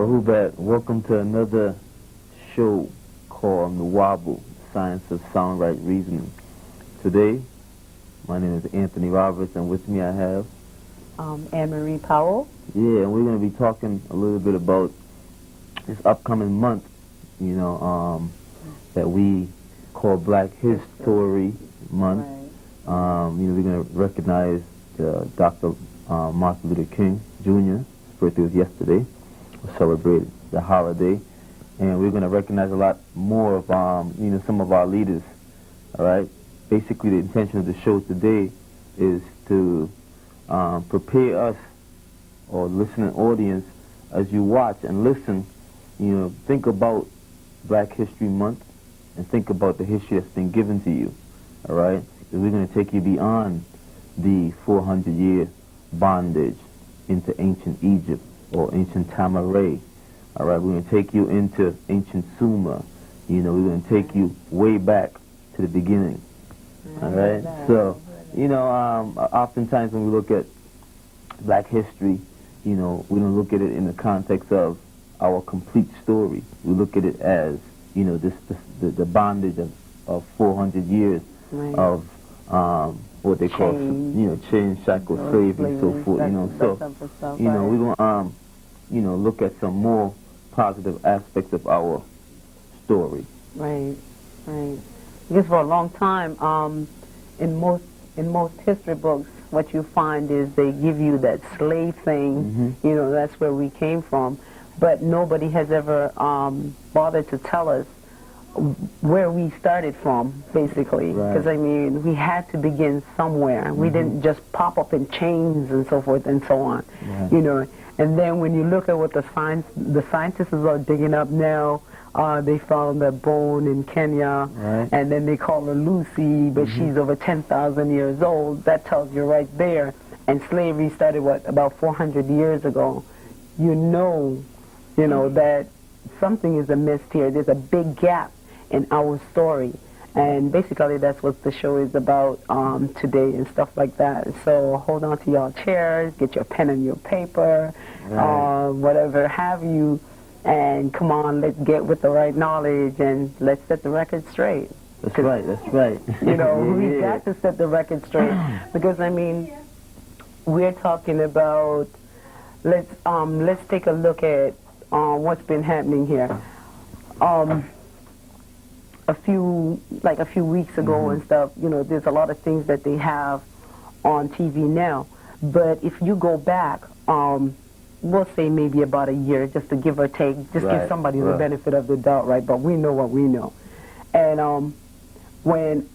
Rahubat, welcome to another show called The Wobble, Science of Sound Right Reasoning. Today, my name is Anthony Roberts, and with me I have... Anne-Marie Powell. Yeah, and we're going to be talking a little bit about this upcoming month, that we call Black History Month. Right. We're going to recognize Dr. Martin Luther King Jr. His birthday was yesterday. We celebrated the holiday, and we're going to recognize a lot more of some of our leaders. All right. Basically, the intention of the show today is to prepare us, or listening audience, as you watch and listen. Think about Black History Month and think about the history that's been given to you. All right. We're going to take you beyond the 400-year bondage into ancient Egypt or ancient Tamurean. All right, we're going to take you into ancient Sumer. We're going to take you way back to the beginning. All right, so oftentimes when we look at Black history, we don't look at it in the context of our complete story. We look at it as the bondage of 400 years of what they call chain, shackle, slave, and so forth. We're going to look at some more positive aspects of our story. Right. Because for a long time, in most history books, what you find is they give you that slave thing. Mm-hmm. That's where we came from, but nobody has ever bothered to tell us where we started from, basically. Because we had to begin somewhere. Mm-hmm. We didn't just pop up in chains and so forth and so on. Right. And then when you look at what the scientists are digging up now, they found a bone in Kenya, right. And then they call her Lucy, but Mm-hmm. she's over 10,000 years old. That tells you right there. And slavery started, about 400 years ago. That something is amiss here. There's a big gap in our story. And basically that's what the show is about today and stuff like that. So hold on to your chairs, get your pen and your paper, right. Whatever have you, and come on, let's get with the right knowledge and let's set the record straight. That's right. We got to set the record straight because we're talking about, let's take a look at what's been happening here. A few weeks ago Mm-hmm. and stuff, there's a lot of things that they have on TV now. But if you go back, we'll say maybe about a year, just to give or take, give somebody the benefit of the doubt, right? But we know what we know. And when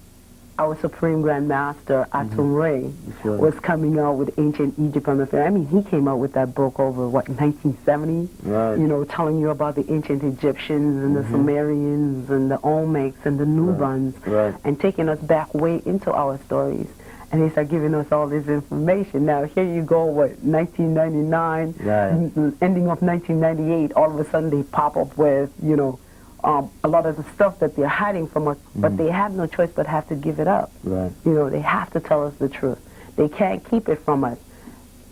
our Supreme Grand Master, Tamurean, was coming out with Ancient Egypt on the fair, he came out with that book over, 1970? Right. Telling you about the ancient Egyptians and the Sumerians and the Olmecs and the Nubians, and taking us back way into our stories. And they start giving us all this information. Now, here you go, 1999, ending of 1998, all of a sudden they pop up with, a lot of the stuff that they're hiding from us, but they have no choice but have to give it up. Right. They have to tell us the truth. They can't keep it from us.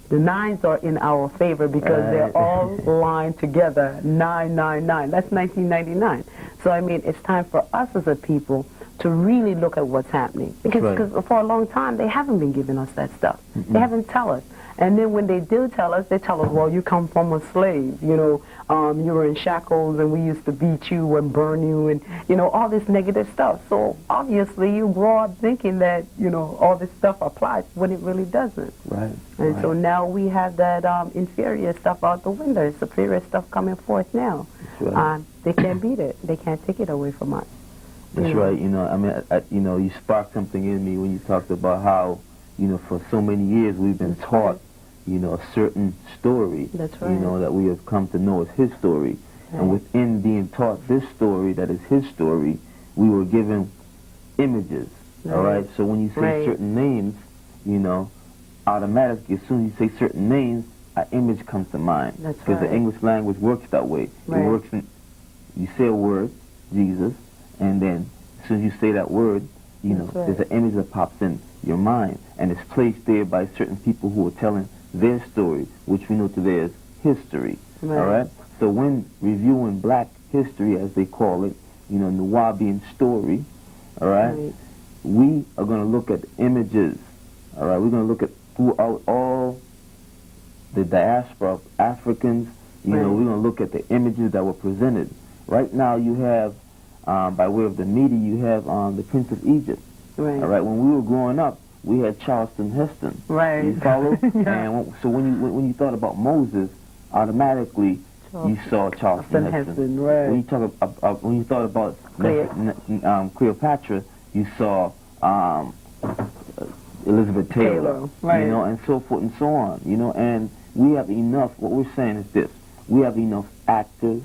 The nines are in our favor because they're all lined together, 999. That's 1999. So, it's time for us as a people to really look at what's happening. Because for a long time, they haven't been giving us that stuff. They haven't tell us. And then when they do tell us, they tell us, well, you come from a slave, you were in shackles and we used to beat you and burn you and, all this negative stuff. So obviously you grow up thinking that, all this stuff applies when it really doesn't. Right. And so now we have that inferior stuff out the window, superior stuff coming forth now. Right. They can't beat it. They can't take it away from us. That's right. You sparked something in me when you talked about how, for so many years we've been taught a certain story, that's right. That we have come to know as his story. Right. And within being taught this story that is his story, we were given images, all right? So when you say certain names, automatically, as soon as you say certain names, an image comes to mind. That's right. Because the English language works that way. Right. It works you say a word, Jesus, and then as soon as you say that word, there's an image that pops in your mind, and it's placed there by certain people who are telling their story, which we know today as history. Right. All right? So when reviewing black history, as they call it, Nubian story, all right, we are going to look at images, all right? We're going to look at throughout all the diaspora of Africans, we're going to look at the images that were presented. Right now you have, by way of the media, you have the Prince of Egypt. Right. All right. When we were growing up, we had Charleston Heston. Right. You follow? Yeah. And so when you thought about Moses, automatically you saw Charleston Heston. Right. When you thought about Cleopatra, you saw Elizabeth Taylor. Right. And so forth and so on. And we have enough. What we're saying is this: we have enough actors,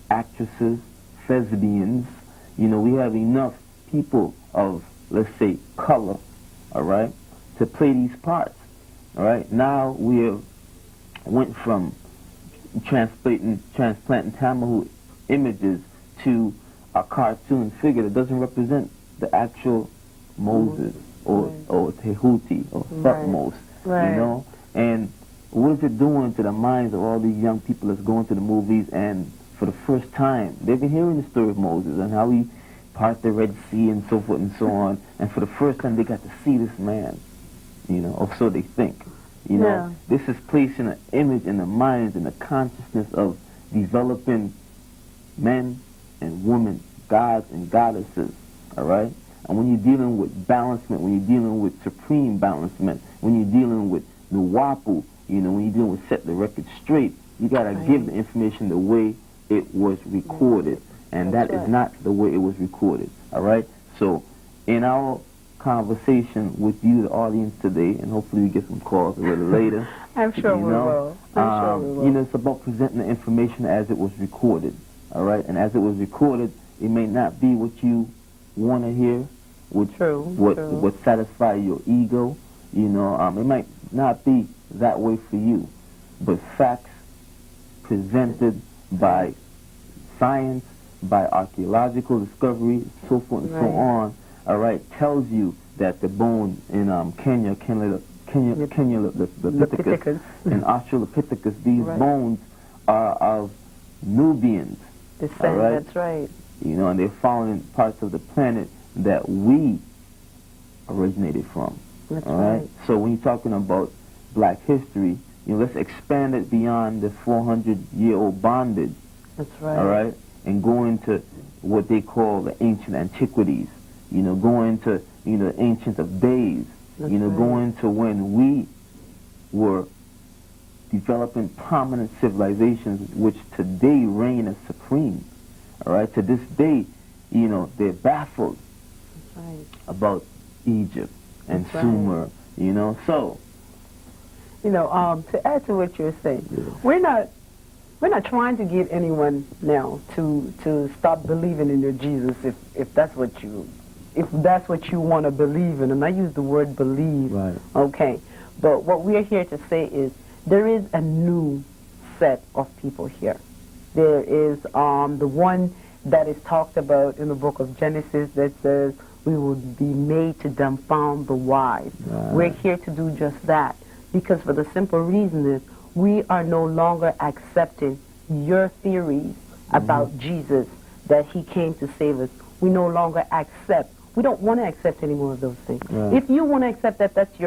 actresses, thespians. We have enough people of, let's say, color, all right, to play these parts, all right. Now we have went from transplanting Tamurean images to a cartoon figure that doesn't represent the actual Moses or Tehuti or Thutmose, and what is it doing to the minds of all these young people that's going to the movies, and for the first time they've been hearing the story of Moses and how he part the Red Sea and so forth and so on, and for the first time they got to see this man, or so they think. This is placing an image in the minds and the consciousness of developing men and women, gods and goddesses, all right? And when you're dealing with balancement, when you're dealing with supreme balancement, when you're dealing with Nuwapu, when you're dealing with set the record straight, you got to give the information the way it was recorded. And that is not the way it was recorded, all right? So in our conversation with you, the audience today, and hopefully we get some calls a little later. I'm sure we will. I'm sure we will. It's about presenting the information as it was recorded, all right? And as it was recorded, it may not be what you want to hear, what satisfy your ego, it might not be that way for you, but facts presented by science, by archaeological discovery, so forth and so on, all right, tells you that the bone in Kenya, the Pithecus, and Australopithecus, these bones are of Nubians. All right? That's right. And they're found in parts of the planet that we originated from. That's all right. So when you're talking about black history, let's expand it beyond the 400-year-old bondage. That's right. All right, and go into what they call the ancient antiquities. Go into the ancient of days. Go into when we were developing prominent civilizations, which today reign as supreme. All right, to this day, they're baffled about Egypt and Sumer. So. To add to what you're saying, we're not trying to get anyone now to stop believing in your Jesus if that's what you want to believe in. And I use the word believe. Right. Okay. But what we're here to say is there is a new set of people here. There is the one that is talked about in the book of Genesis that says we will be made to dumbfound the wise. Right. We're here to do just that. Because for the simple reason is we are no longer accepting your theories about Jesus, that he came to save us. We no longer accept. We don't want to accept any more of those things. Right. If you want to accept that, that's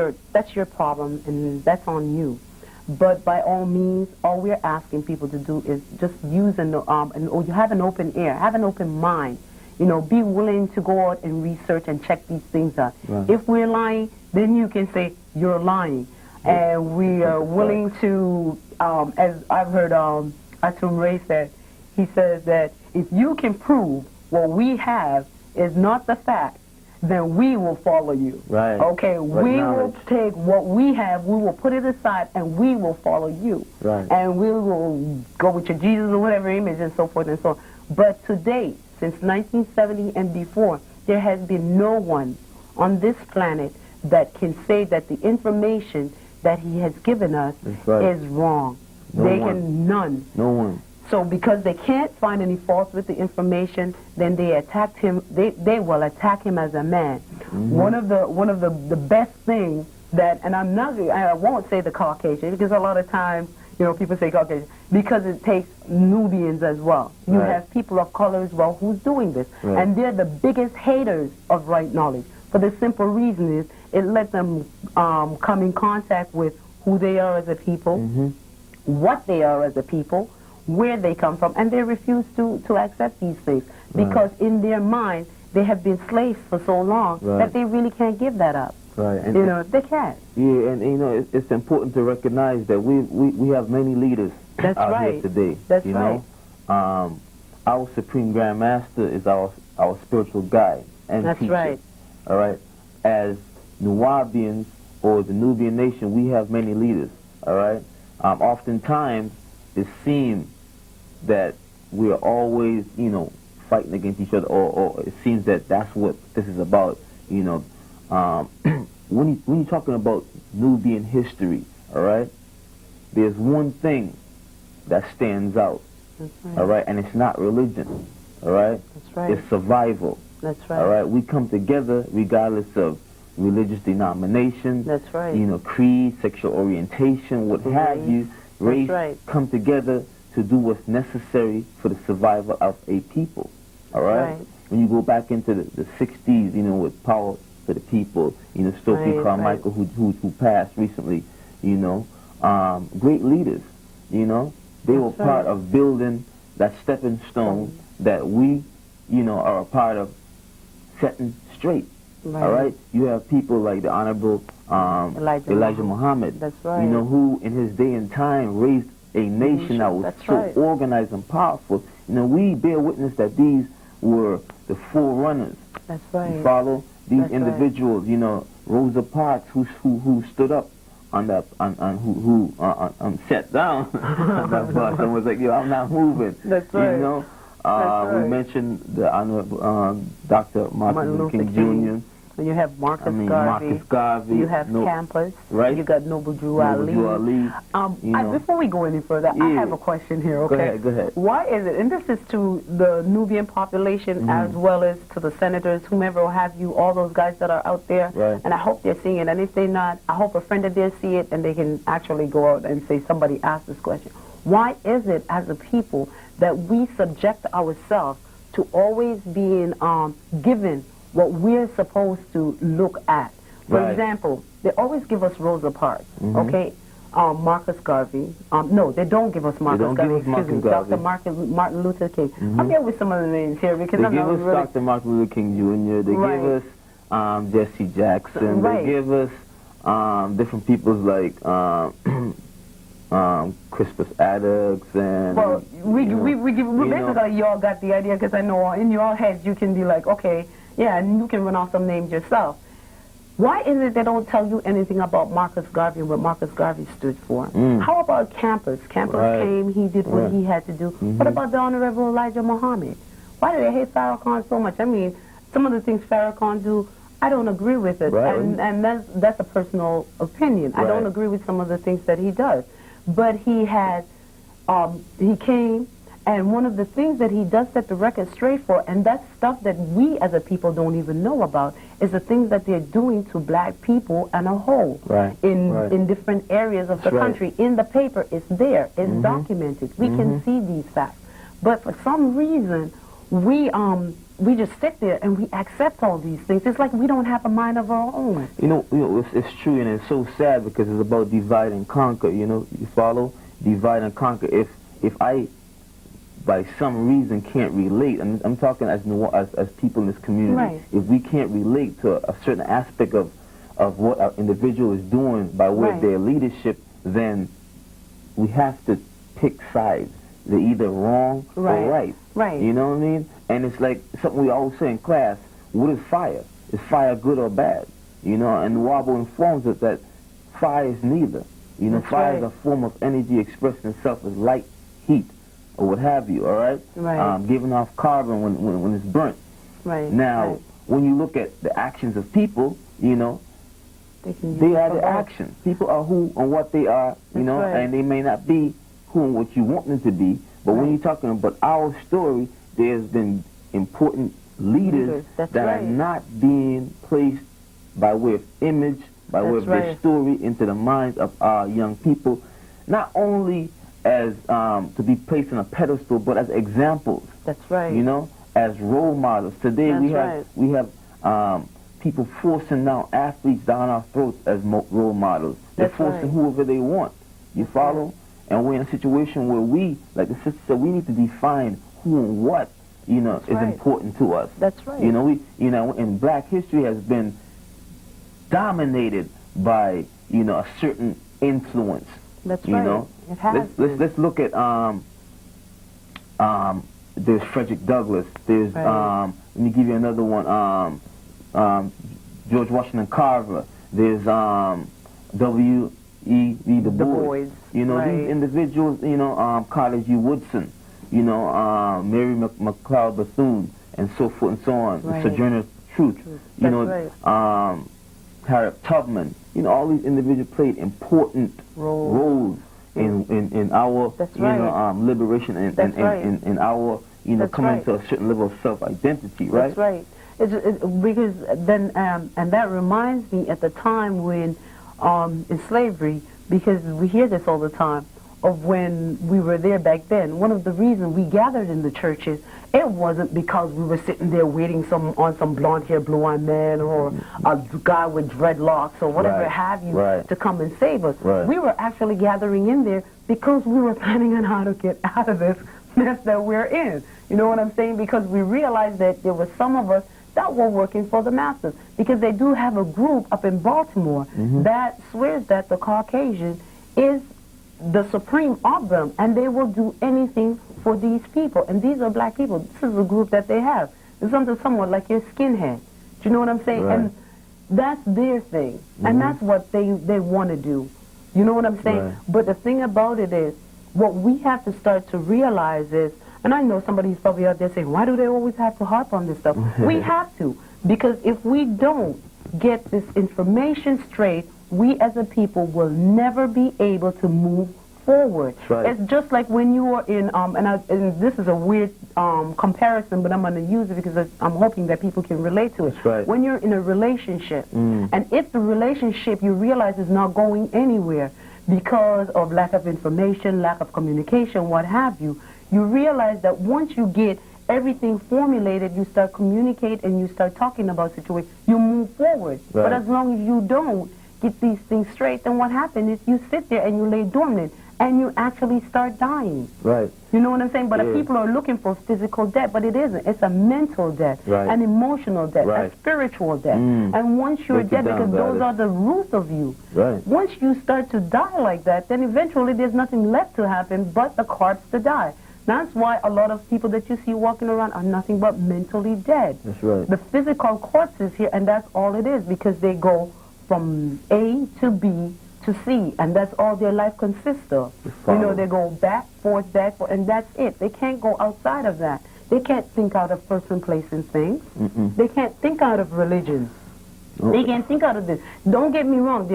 your problem, and that's on you. But by all means, all we're asking people to do is just use you have an open ear, have an open mind. Be willing to go out and research and check these things out. Right. If we're lying, then you can say you're lying. And we are willing to, as I've heard Tamurean said, he says that if you can prove what we have is not the fact, then we will follow you. Right. Okay, we will take what we have, we will put it aside, and we will follow you. Right. And we will go with your Jesus or whatever image and so forth and so on. But to date, since 1970 and before, there has been no one on this planet that can say that the information that he has given us is wrong. None. No one. So because they can't find any faults with the information, then they attacked him. They will attack him as a man. One of the best things that, and I won't say the Caucasian, because a lot of times, You know, people say Caucasian because it takes Nubians as well. You Right. have people of color as well who's doing this. Right. And they're the biggest haters of right knowledge. For the simple reason is it lets them come in contact with who they are as a people, what they are as a people, where they come from, and they refuse to accept these things because in their mind they have been slaves for so long that they really can't give that up. Right. And You know, they can't. yeah, and you know, it's important to recognize that we have many leaders That's out right. here today. That's you right. know, our Supreme Grand Master is our spiritual guide and That's teacher. right. All right. As Nubians or the Nubian nation, we have many leaders. All right. Oftentimes, it seems that we are always, you know, fighting against each other, or it seems that that's what this is about. You know, when you're talking about Nubian history, all right, there's one thing that stands out, That's right. all right, and it's not religion, all right. That's right. It's survival. That's right. All right, we come together regardless of religious denomination. That's right. You know, creed, sexual orientation, what have you. Race right. come together to do what's necessary for the survival of a people. All right. Right. When you go back into the 60s, you know, with Power for the People, you know, Stokely Right, Carmichael, who passed recently, you know, great leaders, you know, they were That's right. part of building that stepping stone that we, you know, are a part of setting straight. Right. All right, you have people like the Honorable Elijah Muhammad. That's right. You know, who in his day and time raised a nation that was That's so right. organized and powerful. You know, we bear witness that these were the forerunners. That's right. You follow these That's individuals. You know, Rosa Parks, who stood up on that, who sat down on that bus and was like, yo, I'm not moving. That's right. You know. That's right. We mentioned the Honorable Dr. Martin Luther King Jr. And you have Marcus Garvey. Marcus Garvey. You have Campus. Right. You got Noble Drew Ali. Drew Ali. You know. Before we go any further, I Yeah. have a question here, okay? Go ahead. Why is it, and this is to the Nubian population as well as to the senators, whomever will have you, all those guys that are out there, Right. and I hope they're seeing it, and if they're not, I hope a friend of theirs see it and they can actually go out and say, somebody asked this question. Why is it, as a people, that we subject ourselves to always being given what we're supposed to look at? For Right. example, they always give us Rosa Parks, okay? Marcus Garvey. No, they don't give us Marcus don't Garvey. give us Marcus Excuse me, Garvey. Dr. Martin Luther King. I'm here with some of the names here because They I'm give not us really... Dr. Martin Luther King Jr. They Right. give us Jesse Jackson. Right. They give us different peoples like Crispus Attucks and... Well, we you know, basically you all got the idea because I know in your heads you can be like, okay, yeah, and you can run off some names yourself. Why is it they don't tell you anything about Marcus Garvey and what Marcus Garvey stood for? How about Campus? Campus Right. came, he did what Right. he had to do. What about the Honorable Elijah Muhammad? Why do they hate Farrakhan so much? I mean, some of the things Farrakhan do, I don't agree with it. Right. And that's a personal opinion. I don't Right. agree with some of the things that he does. But he had, he came, and one of the things that he does set the record straight for, and that's stuff that we as a people don't even know about, is the things that they're doing to black people as a whole. Right. In different areas of the Right. country. In the paper, it's there. It's documented. We can see these facts. But for some reason, we just sit there and we accept all these things. It's like we don't have a mind of our own. You know, it's true, and it's so sad because it's about divide and conquer. You know, you follow? Divide and conquer. If I, by some reason, can't relate, and I'm talking as people in this community, Right. if we can't relate to a certain aspect of what our individual is doing by way Right. of their leadership, then we have to pick sides. They're either wrong Right. or right. Right. You know what I mean? And it's like something we always say in class, what is fire? Is fire good or bad? You know, and Wabo informs us that fire is neither. You know, That's fire is right. a form of energy expressing itself as light, heat, or what have you, all right? Right. Giving off carbon when it's burnt. Right. Now, right. when you look at the actions of people, you know, they are the actions. People are who and what they are, you That's know, right. and they may not be who and what you want them to be, but when Right. you're talking about our story, there's been important leaders That's that right. are not being placed by way of image, by way That's of their right. story into the minds of our young people. not only as to be placed on a pedestal, but as examples. That's right. You know, as role models. Today we have people forcing down athletes down our throats as role models. They're forcing whoever they want. You follow? And we're in a situation where we, like the sister said, we need to define who and what, you know, is important to us. That's right. You know, and black history has been dominated by, you know, a certain influence. That's you right. know? It has let's look at there's Frederick Douglass. There's let me give you another one. George Washington Carver. There's W.E.B. Du Bois. You know, these individuals, you know, Carter G. Woodson, you know, Mary McLeod Bethune, and so forth and so on. Sojourner Truth. You know, Harriet Tubman. You know, all these individuals played important roles in our you know, liberation and in our, you know, coming to a certain level of self-identity, right? That's right. Because then, and that reminds me at the time when, in slavery, because we hear this all the time, of when we were there back then, one of the reasons we gathered in the churches, it wasn't because we were sitting there waiting on some blonde-haired, blue-eyed man or a guy with dreadlocks or whatever have you to come and save us. We were actually gathering in there because we were planning on how to get out of this mess that we're in. You know what I'm saying? Because we realized that there were some of us that were working for the masters. Because they do have a group up in Baltimore that swears that the Caucasian is the supreme of them, and they will do anything for these people. And these are black people. This is a group that they have. It's something somewhat like your skinhead. Do you know what I'm saying? And that's their thing. And that's what they want to do. You know what I'm saying? But the thing about it is, what we have to start to realize is, and I know somebody's probably out there saying, why do they always have to harp on this stuff? We have to. Because if we don't get this information straight, we as a people will never be able to move forward. It's just like when you are in, and this is a weird comparison, but I'm going to use it because I'm hoping that people can relate to it. When you're in a relationship, and if the relationship you realize is not going anywhere because of lack of information, lack of communication, what have you, you realize that once you get everything formulated, you start communicate and you start talking about situations, you move forward. But as long as you don't get these things straight, then what happens is you sit there and you lay dormant and you actually start dying. You know what I'm saying? But people are looking for physical death, but it isn't. It's a mental death, an emotional death, a spiritual death. And once you're dead, because those are the roots of you. Once you start to die like that, then eventually there's nothing left to happen but the corpse to die. That's why a lot of people that you see walking around are nothing but mentally dead. The physical corpse is here, and that's all it is, because they go from A to B to C, and that's all their life consists of. You know, they go back, forth, and that's it. They can't go outside of that. They can't think out of person, place, and things. They can't think out of religion. They can't think out of this. Don't get me wrong.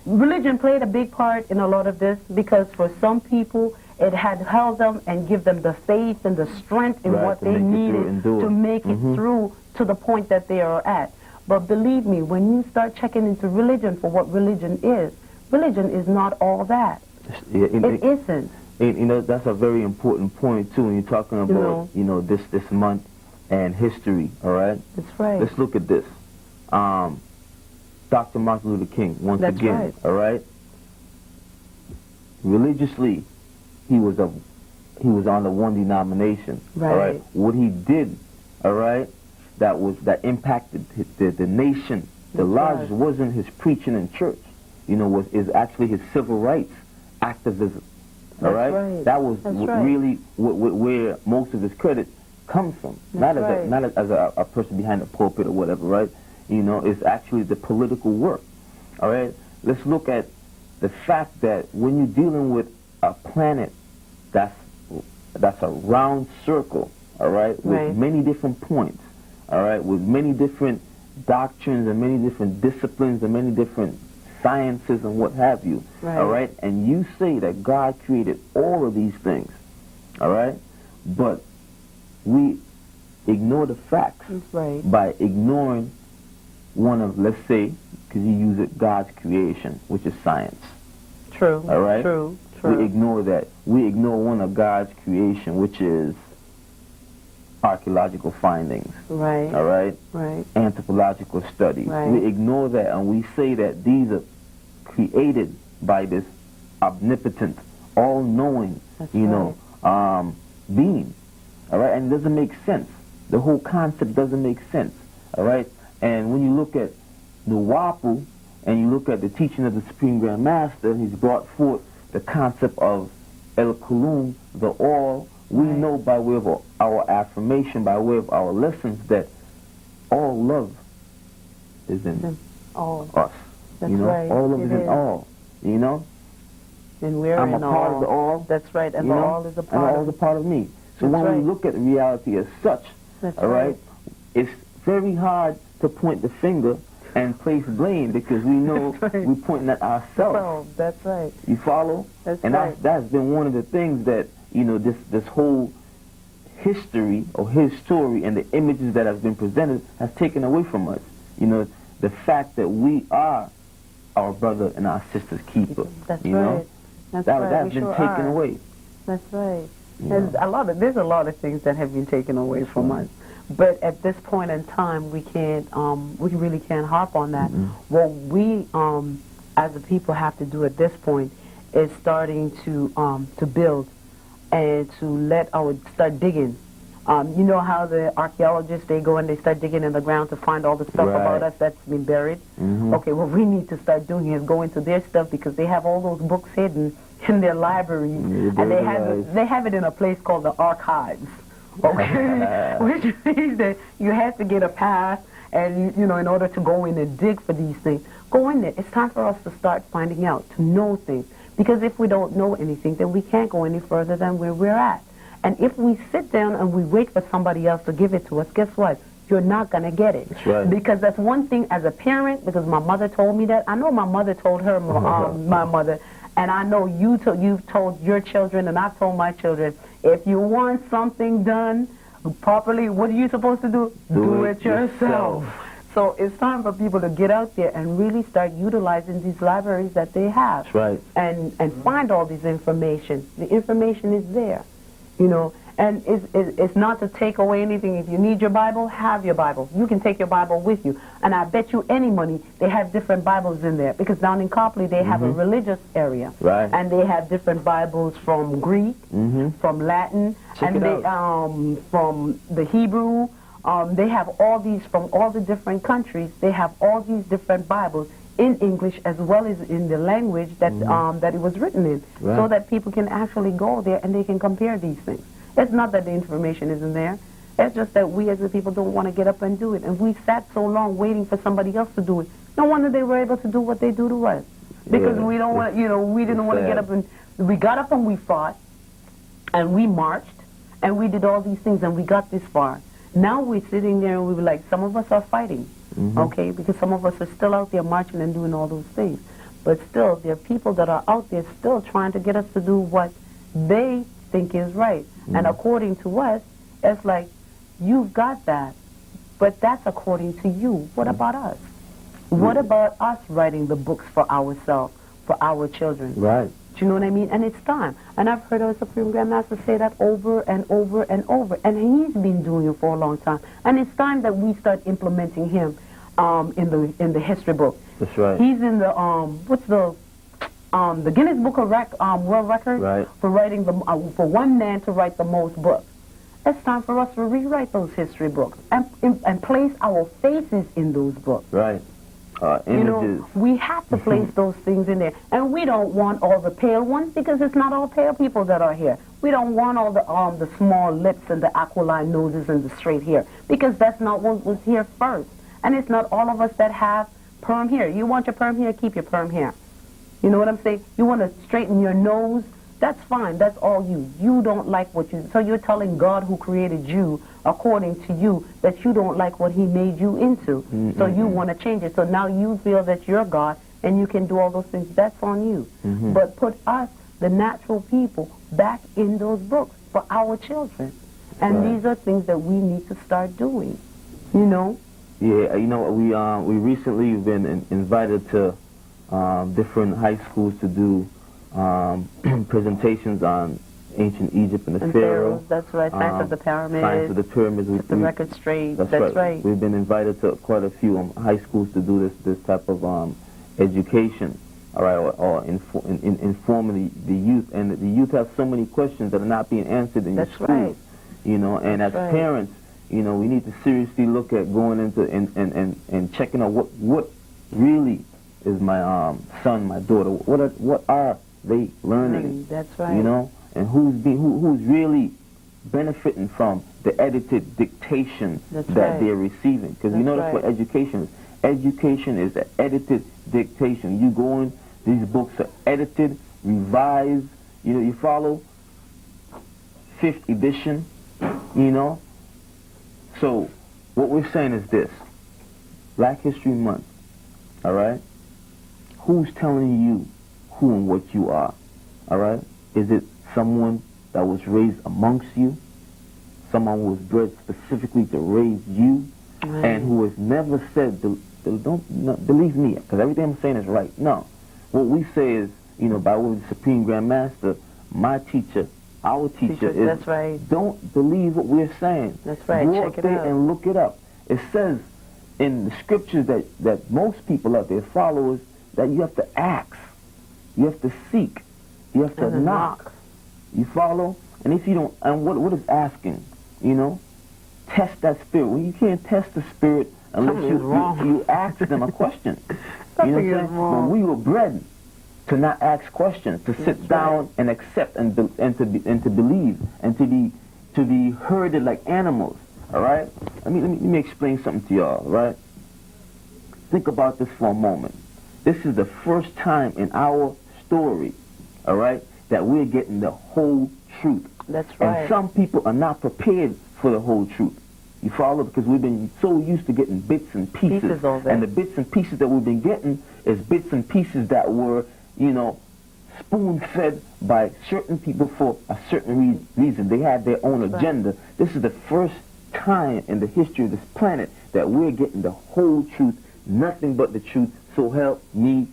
Religion played a big part in a lot of this, because for some people, it had held them and give them the faith and the strength in what they needed to make it through to the point that they are at. But believe me, when you start checking into religion for what religion is not all that. It isn't. You know, that's a very important point, too, when you're talking about, you know, this month and history, all right? That's right. Let's look at this. Dr. Martin Luther King, once again, all right? Religiously, he was on the one denomination, all right? What he did, all right, that impacted the nation, the largest, wasn't his preaching in church, you know, is actually his civil rights activism, all right? That was really where most of his credit comes from, not as a person behind the pulpit or whatever, right? You know, it's actually the political work, all right? Let's look at the fact that when you're dealing with a planet that's a round circle, all right, with many different points, all right, with many different doctrines and many different disciplines and many different sciences and what have you, all right, and you say that God created all of these things, all right, but we ignore the facts by ignoring one of, let's say, because you use it, God's creation, which is science. True. All right? True. We ignore that. We ignore one of God's creation, which is archaeological findings. Right. All right? Right. Anthropological studies. Right. We ignore that, and we say that these are created by this omnipotent, all-knowing, being. All right? And it doesn't make sense. The whole concept doesn't make sense. All right? And when you look at the Wapu, and you look at the teaching of the Supreme Grand Master, he's brought forth the concept of El Kulum, the all. We know by way of our affirmation, by way of our lessons, that all love is in all. us. That's right. All love is in all. And we're I'm in a part of the all. That's right. And the all is a part and of all is a part of me. So That's when we look at reality as such, all right, it's very hard to point the finger and place blame, because we know we're pointing at ourselves. That's right. You follow? That's and right. that's been one of the things that, this whole history or his story and the images that have been presented has taken away from us. The fact that we are our brother and our sister's keeper. That's right. Know? That's right. That's been taken away. That's right. There's a lot of things that have been taken away from us. But at this point in time, we really can't harp on that. What we, as a people, have to do at this point is starting to build and to start digging. You know how the archaeologists, they go and they start digging in the ground to find all the stuff about us that's been buried? Okay, what we need to start doing is go into their stuff, because they have all those books hidden in their libraries, and they have it in a place called the archives. Okay, which means that you have to get a pass, and in order to go in and dig for these things, go in there. It's time for us to start finding out, to know things, because if we don't know anything, then we can't go any further than where we're at. And if we sit down and we wait for somebody else to give it to us, guess what? You're not going to get it. That's right. Because that's one thing as a parent, because my mother told me that. I know my mother told her, my mother, and I know you've told your children, and I've told my children, if you want something done properly, what are you supposed to do? Do it yourself. So it's time for people to get out there and really start utilizing these libraries that they have. That's right. And find all this information. The information is there, And it's not to take away anything. If you need your Bible, have your Bible. You can take your Bible with you. And I bet you any money they have different Bibles in there. Because down in Copley, they have a religious area. Right. And they have different Bibles from Greek, from Latin, from the Hebrew. They have all these from all the different countries. They have all these different Bibles in English as well as in the language that that it was written in, so that people can actually go there and they can compare these things. It's not that the information isn't there. It's just that we as the people don't want to get up and do it. And we sat so long waiting for somebody else to do it. No wonder they were able to do what they do to us. Because we don't want, we didn't want to get up and, we got up and we fought, and we marched, and we did all these things, and we got this far. Now we're sitting there and we were like, some of us are fighting, okay, because some of us are still out there marching and doing all those things. But still, there are people that are out there still trying to get us to do what they think is right. And according to us, it's like, you've got that, but that's according to you. What about us? What about us writing the books for ourselves, for our children? Right. Do you know what I mean? And it's time. And I've heard our Supreme Grand Master say that over and over and over. And he's been doing it for a long time. And it's time that we start implementing him in the history book. That's right. He's in the the Guinness Book of World Records for writing for one man to write the most books. It's time for us to rewrite those history books and place our faces in those books. Right. Images. We have to place those things in there. And we don't want all the pale ones, because it's not all pale people that are here. We don't want all the small lips and the aquiline noses and the straight hair, because that's not what was here first. And it's not all of us that have perm hair. You want your perm hair, keep your perm hair. You know what I'm saying? You want to straighten your nose, that's fine. That's all you. You don't like what you... So you're telling God, who created you, according to you, that you don't like what he made you into. So you want to change it. So now you feel that you're God and you can do all those things. That's on you. But put us, the natural people, back in those books for our children. And these are things that we need to start doing. You know? Yeah, we recently been invited to different high schools to do presentations on ancient Egypt and the Pharaoh. That's right. Science of the pyramids. Science of the pyramids. Get the record straight. That's right. We've been invited to quite a few high schools to do this type of education, all right, or informing the youth. And the youth have so many questions that are not being answered in your schools. Right. You know, and as parents, you know, we need to seriously look at going into and checking out what really is my son, my daughter. What are they learning? That's right. You know, and who's really benefiting from the edited dictation that they're receiving? Because you know that's what education is. Education is an edited dictation. You go in, these books are edited, revised. You know, you follow 5th edition. You know. So what we're saying is this: Black History Month. All right. Who's telling you who and what you are? All right. Is it someone that was raised amongst you, someone who was bred specifically to raise you, and who has never said, don't believe me, because everything I'm saying is right. No. What we say is, you know, by way of the Supreme Grand Master, my teacher, our teacher is, that's right. Don't believe what we're saying. That's right. Go Check out it there out and look it up. It says in the scriptures that most people out there follow is that you have to ask, you have to seek, you have to knock. You follow? And if you don't, and what is asking? You know? Test that spirit. Well, you can't test the spirit unless you ask them a question. You know what I'm saying? When we were bred to not ask questions, to sit down and accept and to believe and to be herded like animals. All right? Let me explain something to y'all. Right? Think about this for a moment. This is the first time in our story, all right, that we're getting the whole truth. That's right. And some people are not prepared for the whole truth. You follow? Because we've been so used to getting bits and pieces. And the bits and pieces that we've been getting is bits and pieces that were, you know, spoon-fed by certain people for a certain reason. They had their own agenda. This is the first time in the history of this planet that we're getting the whole truth, nothing but the truth. So help me,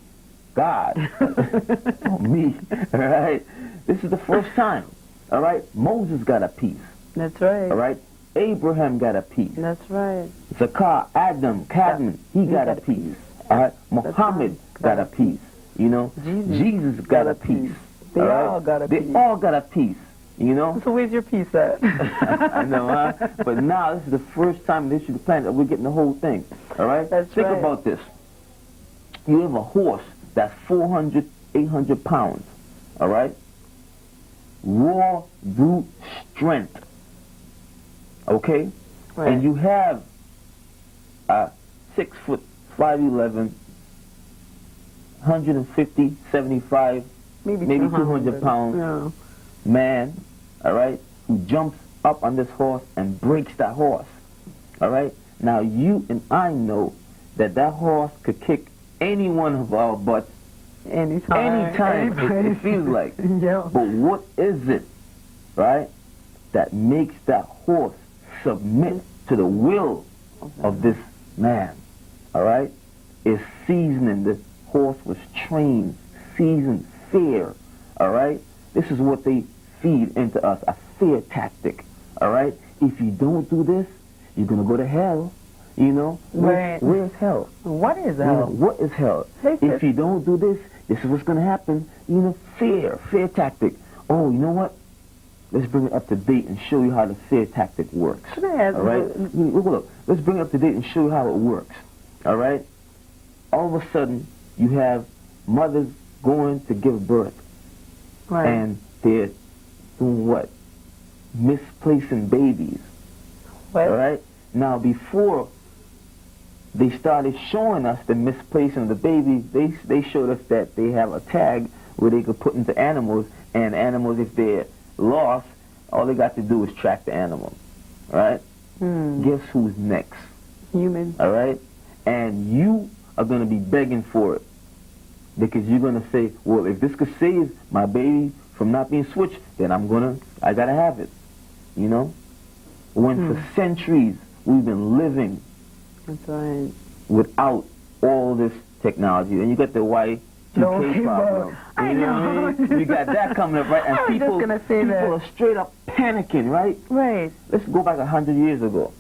God. Oh, me. All right? This is the first time. All right? Moses got a piece. That's right. All right? Abraham got a piece. That's right. Zakar, Adam, Cadman, he got a piece. All right? Muhammad got a piece. You know? Jesus got a piece. They all got a piece. They all got a piece. You know? So where's your piece at? I know, huh? But now this is the first time in the history of the planet that we're getting the whole thing. All right? Think about this. You have a horse that's 400, 800 pounds. All right? Raw brute strength. Okay? Right. And you have a 6 foot, 5'11", 150, 75, maybe 200 pounds man, all right, who jumps up on this horse and breaks that horse. All right? Now you and I know that horse could kick any one of our butts anytime it feels like. But what is it, right, that makes that horse submit to the will of this man? All right? It's seasoning. The horse was trained, seasoned, fear. All right? This is what they feed into us, a fear tactic. All right? If you don't do this, you're going to go to hell. You know? Where's hell? What is hell? You know, what is hell? If you don't do this, this is what's going to happen. You know, fear tactic. Oh, you know what? Let's bring it up to date and show you how the fear tactic works. All right? Look, let's bring it up to date and show you how it works. All right? All of a sudden, you have mothers going to give birth. Right. And they're doing what? Misplacing babies. What? All right? Now, before they started showing us the misplacing of the baby, they showed us that they have a tag where they could put into animals, and animals, if they're lost, all they got to do is track the animal. All right? Guess who's next? Humans. All right? And you are going to be begging for it, because you're going to say, well, if this could save my baby from not being switched, then I got to have it. You know? When for centuries we've been living That's right. without all this technology. And you got the Y2K problem. I You know know. what I mean? We got that coming up, right? And I was just gonna say people that. are straight up panicking, right? Right. Let's go back 100 years ago.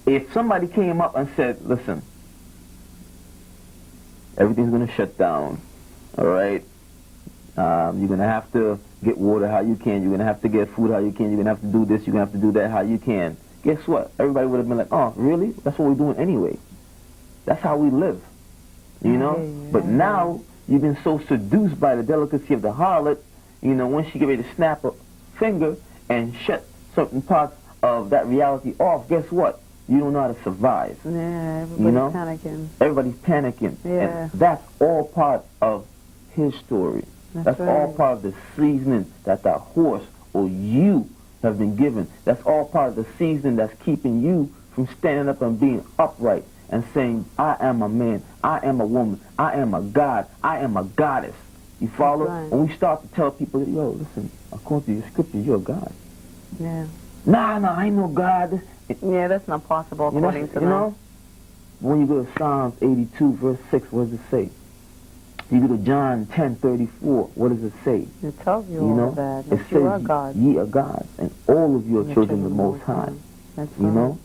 If somebody came up and said, listen, everything's going to shut down, all right? You're going to have to get water how you can. You're going to have to get food how you can. You're going to have to do this. You're going to have to do that how you can. Guess what? Everybody would have been like, oh, really? That's what we're doing anyway. That's how we live, you know? But now you've been so seduced by the delicacy of the harlot, you know, when she get ready to snap a finger and shut certain parts of that reality off, guess what? You don't know how to survive. Yeah, everybody's you know? panicking. Everybody's panicking. Yeah. And that's all part of his story. That's right. all part of the seasoning that the horse or you have been given. That's all part of the seasoning that's keeping you from standing up and being upright and saying, I am a man, I am a woman, I am a god, I am a goddess. You follow? Right. When we start to tell people, yo, listen, according to your scripture, you're a god. Yeah. Nah, I ain't no god. Yeah, that's not possible according to them. You know, when you go to Psalms 82, verse 6, what does it say? You go to John 10:34, what does it say? It tells you, You all know, of that. it That you are says, God. ye are gods, and all of you are children of the Most High. That's You right. know?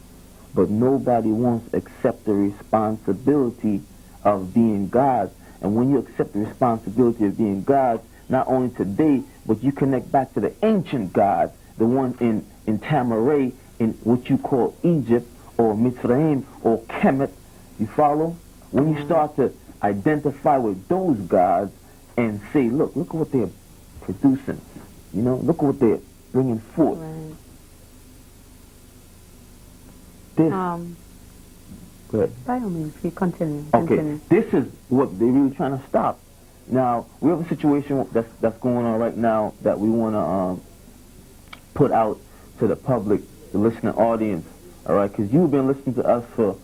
But nobody wants to accept the responsibility of being gods. And when you accept the responsibility of being gods, not only today, but you connect back to the ancient gods, the ones in Tamurean, in what you call Egypt, or Mitzrayim, or Kemet. You follow? When you start to identify with those gods and say, look at what they're producing. You know, look at what they're bringing forth. Right. This, go ahead. By all means, you continue. Okay, this is what they're really trying to stop. Now, we have a situation that's going on right now that we want to put out to the public, the listening audience, all right? Because you've been listening to us for,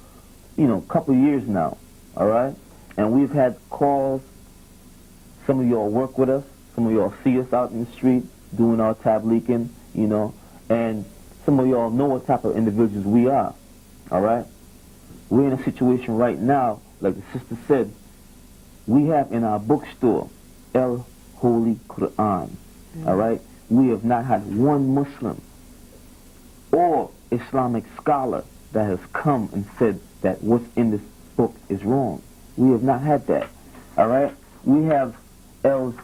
you know, a couple of years now, all right? And we've had calls. Some of y'all work with us. Some of y'all see us out in the street doing our tableaking, you know, and some of y'all know what type of individuals we are, all right? We're in a situation right now, like the sister said, we have in our bookstore, El Holy Quran, all right? We have not had one Muslim or Islamic scholar that has come and said that what's in this book is wrong. We have not had that, all right? We have El's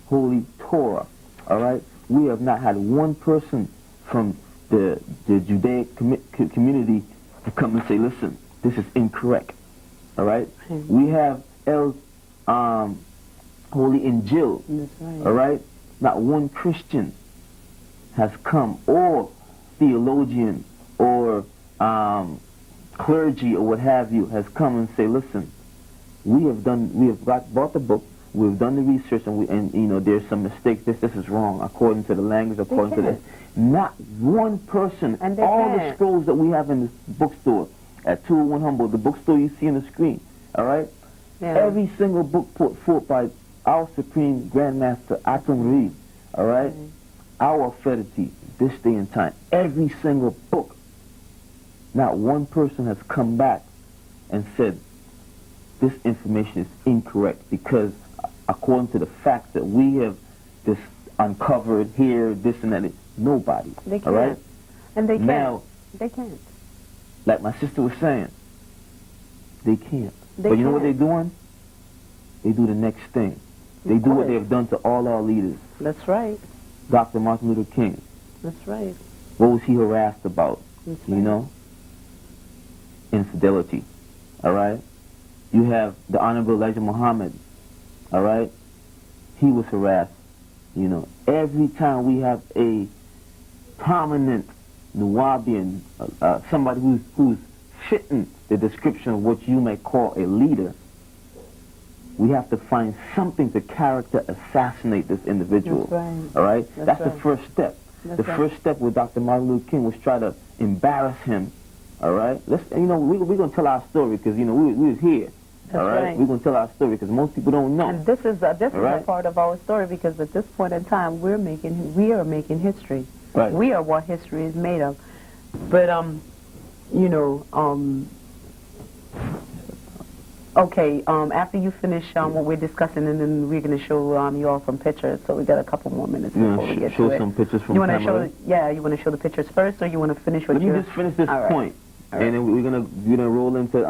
Holy Torah, all right? We have not had one person from the Judaic community to come and say, listen, this is incorrect, all right? We have El's Holy Injil, right. all right? Not one Christian has come, or theologian, or clergy, or what have you, has come and say, listen, we have bought the book, we've done the research, and you know, there's some mistakes. This is wrong according to the language, according to this. Not one person. And all the scrolls that we have in this bookstore at 201 Humboldt, the bookstore you see on the screen, all right? Yeah. Every single book put forth by our Supreme Grandmaster Tamurean, all right? Our authority, this day and time, every single book, not one person has come back and said this information is incorrect, because according to the facts that we have this uncovered here, this and that, nobody. They can't. All right? And they can't. Now, they can't. Like my sister was saying, they can't. They but you know what can't. they're doing? They do the next thing. They do what they have done to all our leaders. That's right. Dr. Martin Luther King. That's right. What was he harassed about? That's You right. know? Infidelity. All right? You have the Honorable Elijah Muhammad. All right? He was harassed. You know, every time we have a prominent Nuwabian, somebody who's fitting the description of what you may call a leader, we have to find something to character assassinate this individual. That's right. All right? That's right. the first step. That's the right. first step with Dr. Martin Luther King was try to embarrass him. All right? Let's, you know, we're going to tell our story because, you know, we was here. That's all right? right. We're going to tell our story because most people don't know. And this is a right? part of our story, because at this point in time we are making history. Right. We are what history is made of. But you know, Okay, after you finish what we're discussing, and then we're going to show you all some pictures. So we got a couple more minutes before we get show to it. some pictures from you want to Tamurean? show? Yeah, you want to show the pictures first, or you want to finish what Let me just finish this point, and then we're gonna roll into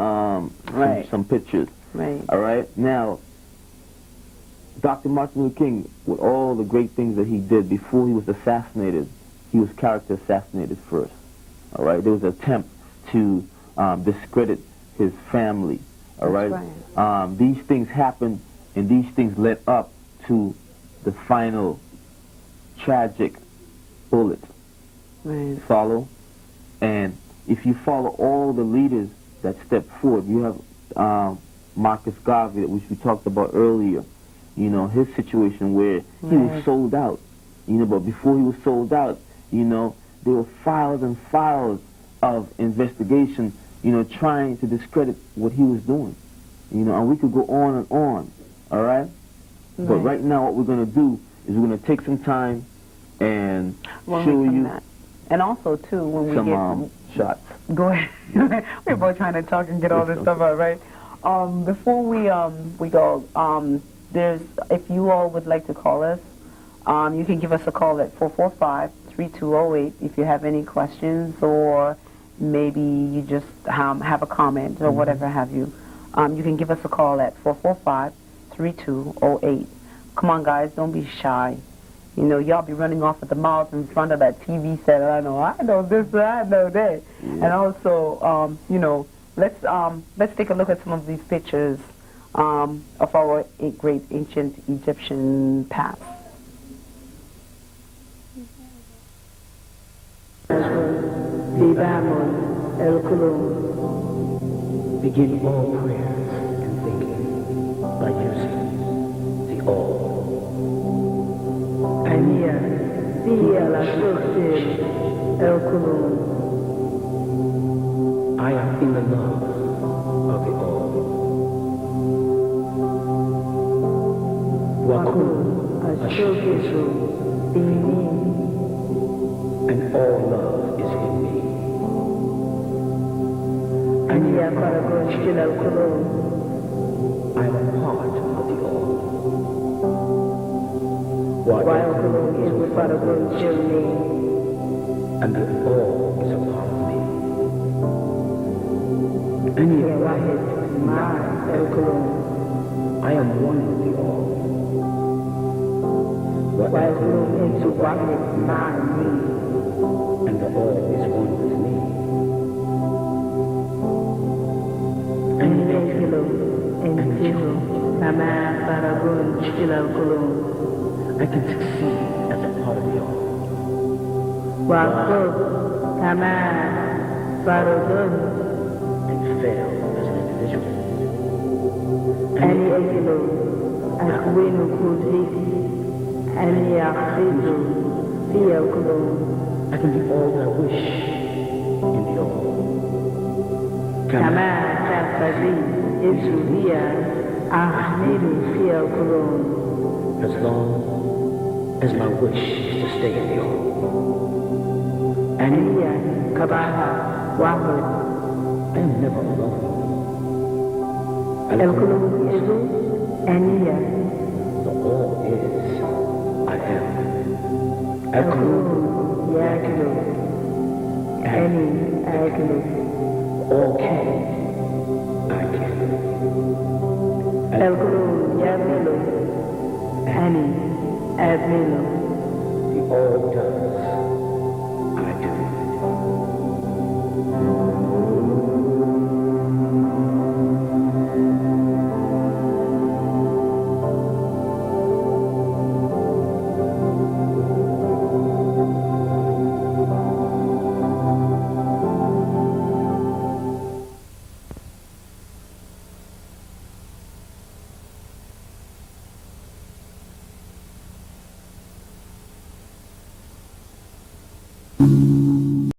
some pictures. Right. All right. Now, Dr. Martin Luther King, with all the great things that he did before he was assassinated, he was character assassinated first. All right. There was an attempt to discredit his family. All right. These things happened, and these things led up to the final tragic bullet. Right. Follow? And if you follow all the leaders that stepped forward, you have Marcus Garvey, which we talked about earlier. You know, his situation where he was sold out. You know, but before he was sold out, you know, there were files and files of investigation, you know, trying to discredit what he was doing. You know, and we could go on and on, all right? But right now what we're going to do is we're going to take some time and show you that. And also, too, when we some shots. Go ahead. We're both trying to talk and get all this stuff out, right? Before we go, there's, if you all would like to call us, you can give us a call at 445-3208 if you have any questions, or maybe you just have a comment or whatever have you. You can give us a call at 445-3208. Come on, guys, don't be shy. You know, y'all be running off at the mouth in front of that TV set. I know this, I know that. Yeah. And also, you know, let's take a look at some of these pictures of our great ancient Egyptian past. Begin all prayers and thinking by using the all. Ania, Sia la Shokil, El Kulun. I am in the love of the all. Wakun, Ashokeshu, Bini. And all love is in me. Ania Paragon Shil El Kulun. I am a part of the all. While Kulun is the Paragon Shil me. And the all is a part of me. Ania Wahid, Ma El Kulun. I am one with the all. While Kulun is the Wahid, Ma me. And the all is one with me. And Nama Paragon Shil El Kulun. I can succeed as a part of the all. Wakub, Nama Paragon. And fail as an individual. Ani Ekilo, Akwinu Kuzik, Ani Akhidu, Fia Kulun. I can be all that I wish in the all. Kama Tafazi, Isuria, Ahmedu Fia Kulun. As long as my wish is to stay in the all. Ania Kabaha, Wahud. I am never alone. El Kulun Isu, Ania. The all is, I am. El Kulun Yakilu, Ani Akilu. All can, I can. El Kulun Yamilu, Ani Admilu. The all does, I do.